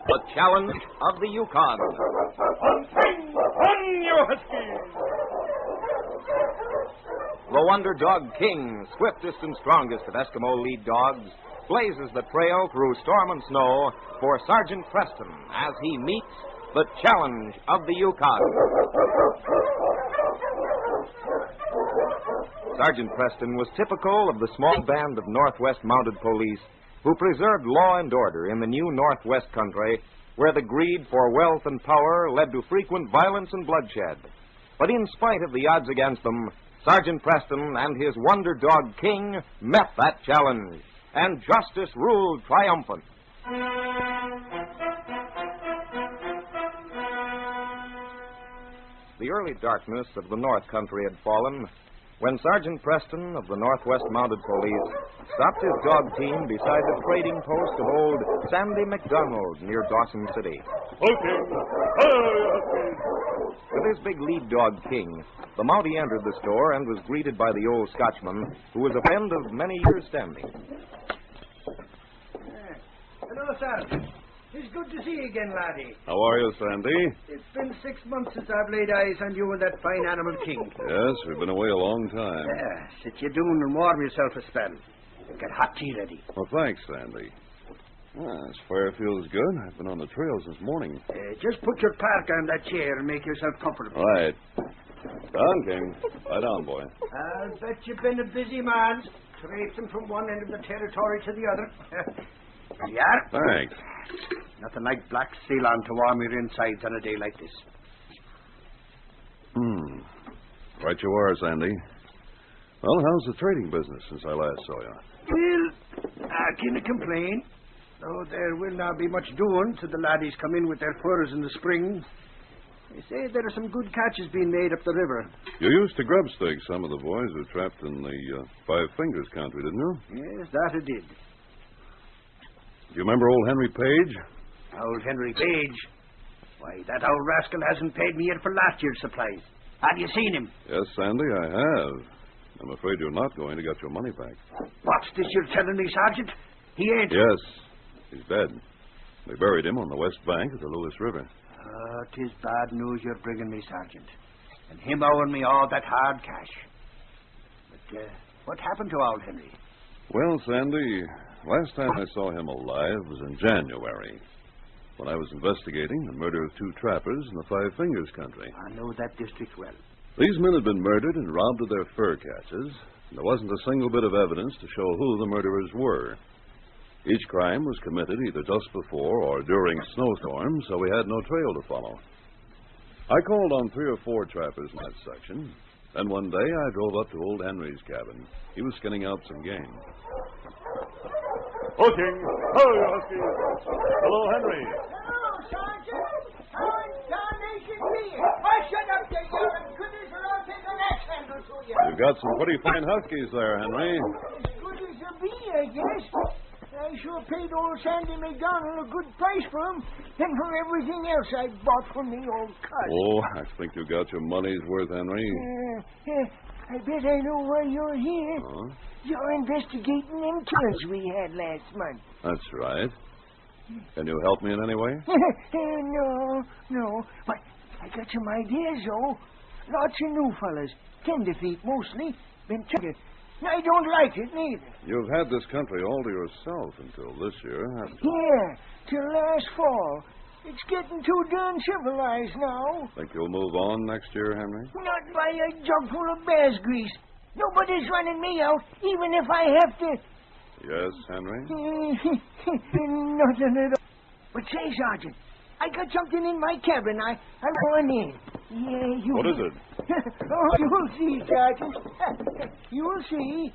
The Challenge of the Yukon. On, you huskies! The Wonder Dog King, swiftest and strongest of Eskimo lead dogs, blazes the trail through storm and snow for Sergeant Preston as he meets the Challenge of the Yukon. Sergeant Preston was typical of the small band of Northwest Mounted Police who preserved law and order in the new Northwest country, where the greed for wealth and power led to frequent violence and bloodshed. But in spite of the odds against them, Sergeant Preston and his Wonder Dog King met that challenge, and justice ruled triumphant. The early darkness of the North Country had fallen when Sergeant Preston of the Northwest Mounted Police stopped his dog team beside the trading post of old Sandy McDonald near Dawson City. Okay. With his big lead dog, King, the Mountie entered the store and was greeted by the old Scotchman, who was a friend of many years' standing. Hello, Sergeant. It's good to see you again, laddie. How are you, Sandy? It's been 6 months since I've laid eyes on you and that fine animal, King. Yes, we've been away a long time. Sit you down and warm yourself a spell. Get hot tea ready. Well, thanks, Sandy. This fire feels good. I've been on the trail since morning. Just put your parka on that chair and make yourself comfortable. Right. Down, King. Lie down, boy. I'll bet you've been a busy man, traipsing from one end of the territory to the other. There you are. Thanks. Nothing like black Ceylon to warm your insides on a day like this. Right you are, Sandy. Well, how's the trading business since I last saw you? Well, I can't complain. Though there will now be much doing till the laddies come in with their furs in the spring. They say there are some good catches being made up the river. You used to grub stake some of the boys who trapped in the Five Fingers country, didn't you? Yes, that I did. Do you remember old Henry Page? Old Henry Page? Why, that old rascal hasn't paid me yet for last year's supplies. Have you seen him? Yes, Sandy, I have. I'm afraid you're not going to get your money back. What's this you're telling me, Sergeant? He ain't... Yes, he's dead. They buried him on the west bank of the Lewis River. 'Tis bad news you're bringing me, Sergeant. And him owing me all that hard cash. But what happened to old Henry? Well, Sandy, last time I saw him alive was in January, when I was investigating the murder of 2 trappers in the Five Fingers country. I know that district well. These men had been murdered and robbed of their fur catches, and there wasn't a single bit of evidence to show who the murderers were. Each crime was committed either just before or during snowstorms, so we had no trail to follow. I called on 3 or 4 trappers in that section, and one day I drove up to old Henry's cabin. He was skinning out some game. King. Hello, Henry. Hello, Sergeant. How in tarnation be it? Why, shut up, you yelling goodness, or I'll take an axe handle to you. You've got some pretty fine huskies there, Henry. As good as they'll be, I guess. I sure paid old Sandy McDonald a good price for them, and for everything else I bought from the old cut. Oh, I think you got your money's worth, Henry. I bet I know why you're here. Huh? You're investigating them killings we had last month. That's right. Can you help me in any way? No. But I got some ideas, though. Lots of new fellas, tenderfeet mostly, been triggered. I don't like it, neither. You've had this country all to yourself until this year, haven't you? Yeah, till last fall. It's getting too darn civilized now. Think you'll move on next year, Henry? Not by a jug full of bear's grease. Nobody's running me out, even if I have to. Yes, Henry? Nothing at all. But say, Sergeant, I got something in my cabin. I'm going in. Yeah, you. What is it? Oh, you'll see, Sergeant. You'll see.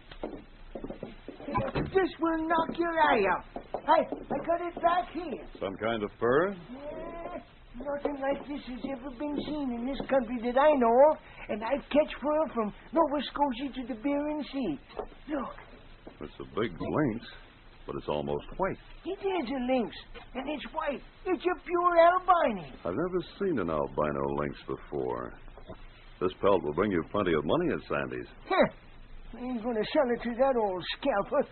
This will knock your eye out. I got it back here. Some kind of fur? Yeah, nothing like this has ever been seen in this country that I know of, and I catch fur from Nova Scotia to the Bering Sea. Look. It's a big lynx, but it's almost white. It is a lynx, and it's white. It's a pure albino. I've never seen an albino lynx before. This pelt will bring you plenty of money at Sandy's. I ain't going to sell it to that old scalper.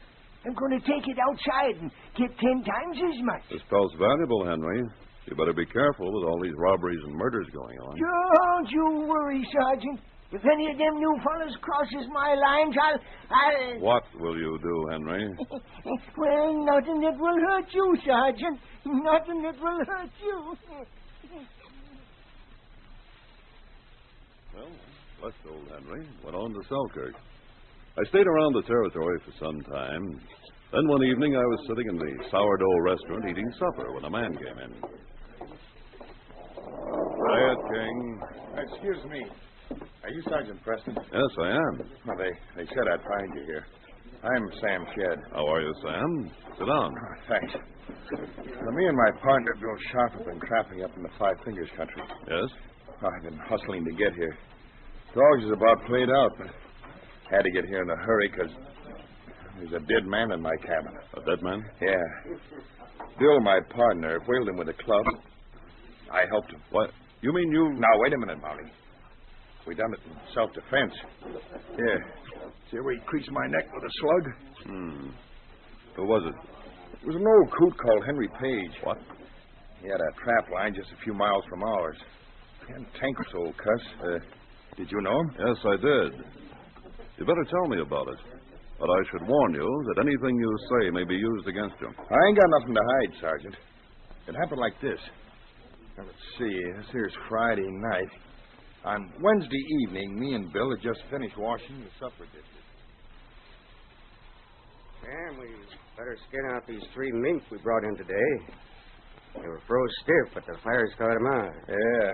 I'm going to take it outside and get 10 times as much. This pelt's valuable, Henry. You better be careful with all these robberies and murders going on. Don't you worry, Sergeant. If any of them new fellas crosses my lines, I'll... What will you do, Henry? Well, nothing that will hurt you, Sergeant. Nothing that will hurt you. Well, left old Henry went on to Selkirk. I stayed around the territory for some time. Then one evening I was sitting in the sourdough restaurant eating supper when a man came in. Quiet, King. Excuse me. Are you Sergeant Preston? Yes, I am. Well, they said I'd find you here. I'm Sam Shedd. How are you, Sam? Sit down. Oh, thanks. Now, me and my partner, Bill Sharp, have been trapping up in the Five Fingers country. Yes? I've been hustling to get here. Dogs is about played out, but had to get here in a hurry because there's a dead man in my cabin. A dead man? Yeah. Bill, my partner, whaled him with a club. I helped him. What? You mean you... Now, wait a minute, Molly. We done it in self-defense. Here. See where he creased my neck with a slug? Who was it? It was an old coot called Henry Page. What? He had a trap line just a few miles from ours. Cantankerous old cuss. Did you know him? Yes, I did. You better tell me about it. But I should warn you that anything you say may be used against you. I ain't got nothing to hide, Sergeant. It happened like this. Now, let's see. This here's Friday night. On Wednesday evening, me and Bill had just finished washing the supper dishes. Sam, we better skin out these 3 mink we brought in today. They were froze stiff, but the fires caught them out. Yeah.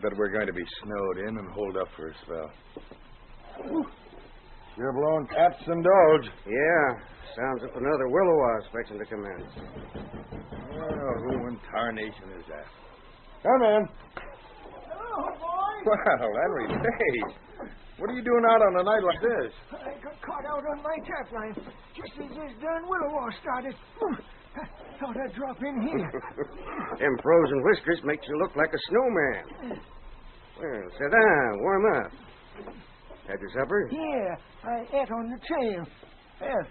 But we're going to be snowed in and hold up for a spell. Sure blowing cats and dogs. Yeah, sounds like another willow wasp fixing to come in. Oh, who in tarnation is that? Come in. Oh, boy. Well, Henry Page, what are you doing out on a night like this? I got caught out on my trap line just as this darn willow wasp started. I thought I'd drop in here. Them frozen whiskers makes you look like a snowman. Well, sit down, warm up. Had your supper? Yeah, I ate on the trail. Well,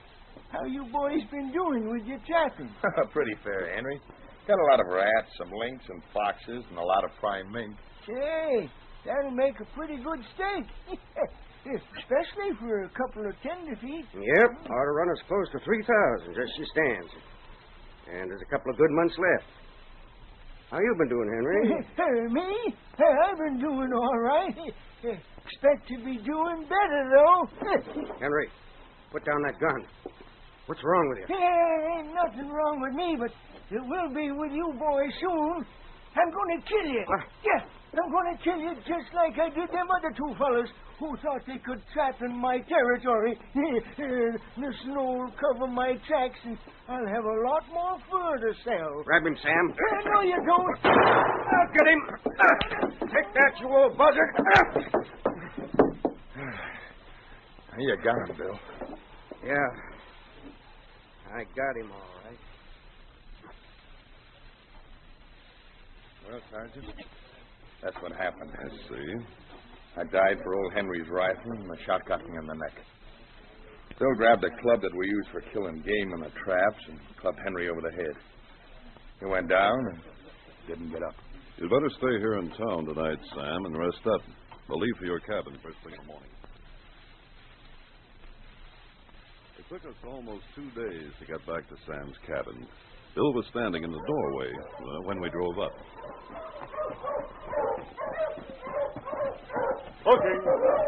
how you boys been doing with your trapping? Pretty fair, Henry. Got a lot of rats, some lynx and foxes, and a lot of prime mink. Say, that'll make a pretty good steak. Especially for a couple of tenderfeet. Yep, ought to run us close to 3,000 just she stands. And there's a couple of good months left. How you been doing, Henry? Me? I've been doing all right. Expect to be doing better, though. Henry, put down that gun. What's wrong with you? Ain't nothing wrong with me, but it will be with you boys soon. I'm going to kill you. What? Yeah, I'm going to kill you just like I did them other 2 fellas who thought they could trap in my territory. The snow will cover my tracks, and I'll have a lot more fur to sell. Grab him, Sam. No, you don't. Get him. Take that, you old buzzard. You got him, Bill. Yeah. I got him all right. Well, Sergeant, that's what happened. I see. I died for old Henry's rifle, and the shot got me in the neck. Bill grabbed the club that we used for killing game in the traps and clubbed Henry over the head. He went down and didn't get up. You'd better stay here in town tonight, Sam, and rest up. We'll leave for your cabin first thing in the morning. It took us almost 2 days to get back to Sam's cabin. Bill was standing in the doorway when we drove up. Okay.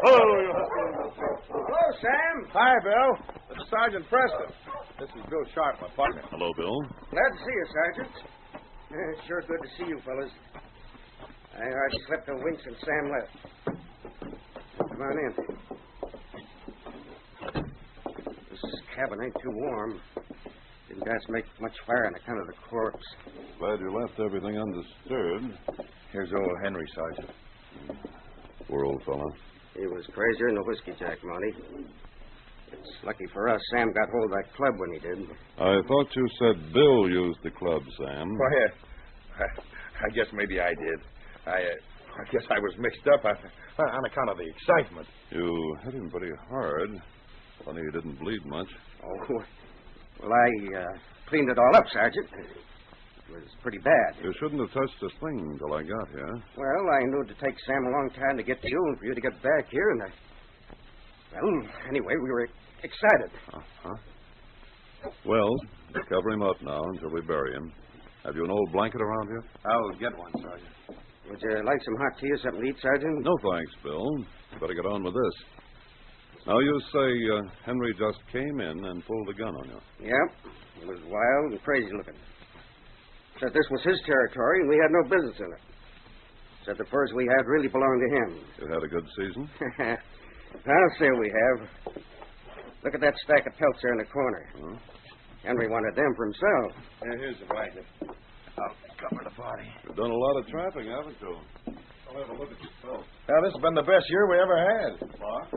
Hello, you huskies. Hello, Sam. Hi, Bill. This is Sergeant Preston. This is Bill Sharp, my partner. Hello, Bill. Glad to see you, Sergeant. It's sure good to see you, fellas. I already slept till Winks and Sam left. Come on in. This cabin ain't too warm. Didn't guys make much fire on account of the corpse. Glad you left everything undisturbed. Here's old Henry, Sergeant. Poor old fella. He was crazier than a whiskey jack, Monty. It's lucky for us Sam got hold of that club when he did. I thought you said Bill used the club, Sam. Well, yeah. I guess maybe I did. I guess I was mixed up on account of the excitement. You hit him pretty hard. Funny you didn't bleed much. Oh, well, I cleaned it all up, Sergeant. It was pretty bad. You shouldn't have touched a thing until I got here. Well, I knew it'd take Sam a long time to get to you and for you to get back here, and well, anyway, we were excited. Uh-huh. Well, cover him up now until we bury him. Have you an old blanket around here? I'll get one, Sergeant. Would you like some hot tea or something to eat, Sergeant? No, thanks, Bill. Better get on with this. Now, you say Henry just came in and pulled a gun on you. Yep. He was wild and crazy looking. Said this was his territory and we had no business in it. Said the furs we had really belonged to him. You had a good season? I'll say we have. Look at that stack of pelts there in the corner. Huh? Henry wanted them for himself. Here's the blanket. I'll cover the body. You've done a lot of trapping, haven't you? I'll have a look at your belt. Now, this has been the best year we ever had. Box?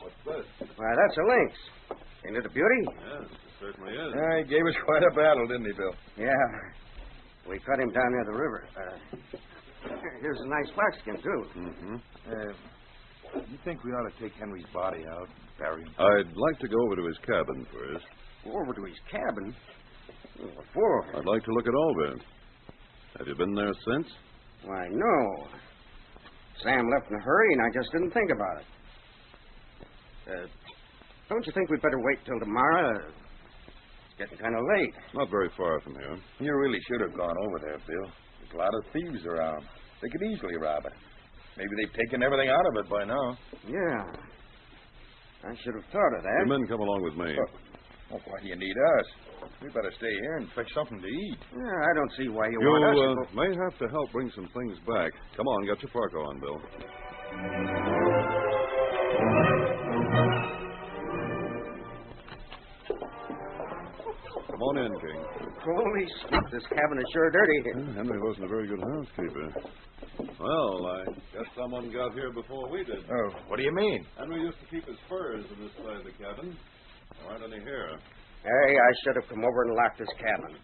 What's this? Why, that's a lynx. Ain't it a beauty? Yes, it certainly is. He gave us quite a battle, didn't he, Bill? Yeah. We caught him down near the river. Here's a nice black skin, too. Mm-hmm. You think we ought to take Henry's body out, bury him? I'd like to go over to his cabin first. Over to his cabin? What for? I'd like to look it over. Have you been there since? Why, no. Sam left in a hurry, and I just didn't think about it. Don't you think we'd better wait till tomorrow? It's getting kind of late. Not very far from here. You really should have gone over there, Bill. There's a lot of thieves around. They could easily rob it. Maybe they've taken everything out of it by now. Yeah. I should have thought of that. The men come along with me. Well, why do you need us? We better stay here and fetch something to eat. Yeah, I don't see why you want us to go. May have to help bring some things back. Come on, get your parka on, Bill. Come on in, King. Holy smoke, this cabin is sure dirty. Henry wasn't a very good housekeeper. Well, I guess someone got here before we did. Oh, what do you mean? Henry used to keep his furs in this side of the cabin. There aren't any here. Hey, I should have come over and locked this cabin.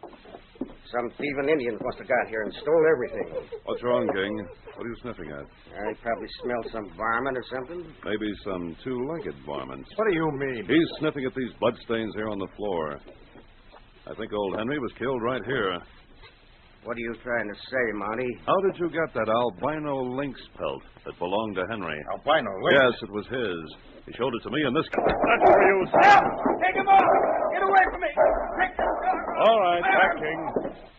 Some thieving Indians must have got here and stole everything. What's wrong, King? What are you sniffing at? I probably smelled some varmint or something. Maybe some two-legged varmints. What do you mean? He's sniffing at these bloodstains here on the floor. I think old Henry was killed right here. What are you trying to say, Monty? How did you get that albino lynx pelt that belonged to Henry? Albino lynx? Yes, it was his. He showed it to me in this... That's for you, Sam. Take him off! Get away from me! Take this All right, back, King.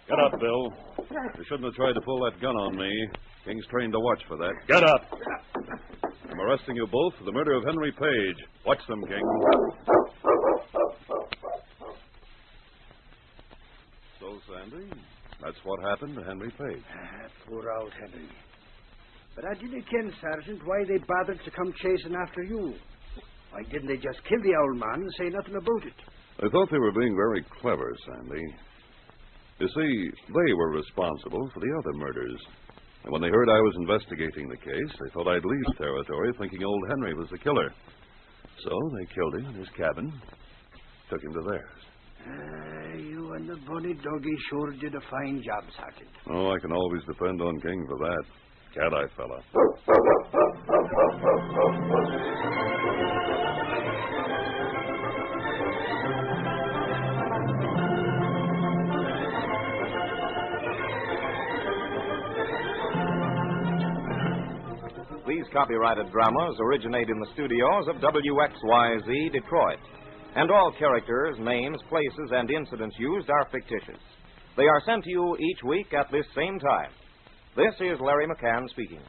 Get up, Bill. You shouldn't have tried to pull that gun on me. King's trained to watch for that. Get up. I'm arresting you both for the murder of Henry Page. Watch them, King. So, Sandy, that's what happened to Henry Page. Poor old Henry. But I didn't ken, Sergeant, why they bothered to come chasing after you. Why didn't they just kill the old man and say nothing about it? I thought they were being very clever, Sandy. You see, they were responsible for the other murders. And when they heard I was investigating the case, they thought I'd leave territory thinking old Henry was the killer. So they killed him in his cabin, took him to theirs. You and the bunny doggy sure did a fine job, Sergeant. Oh, I can always depend on King for that. Cat-eye fella. These copyrighted dramas originate in the studios of WXYZ Detroit, and all characters, names, places, and incidents used are fictitious. They are sent to you each week at this same time. This is Larry McCann speaking.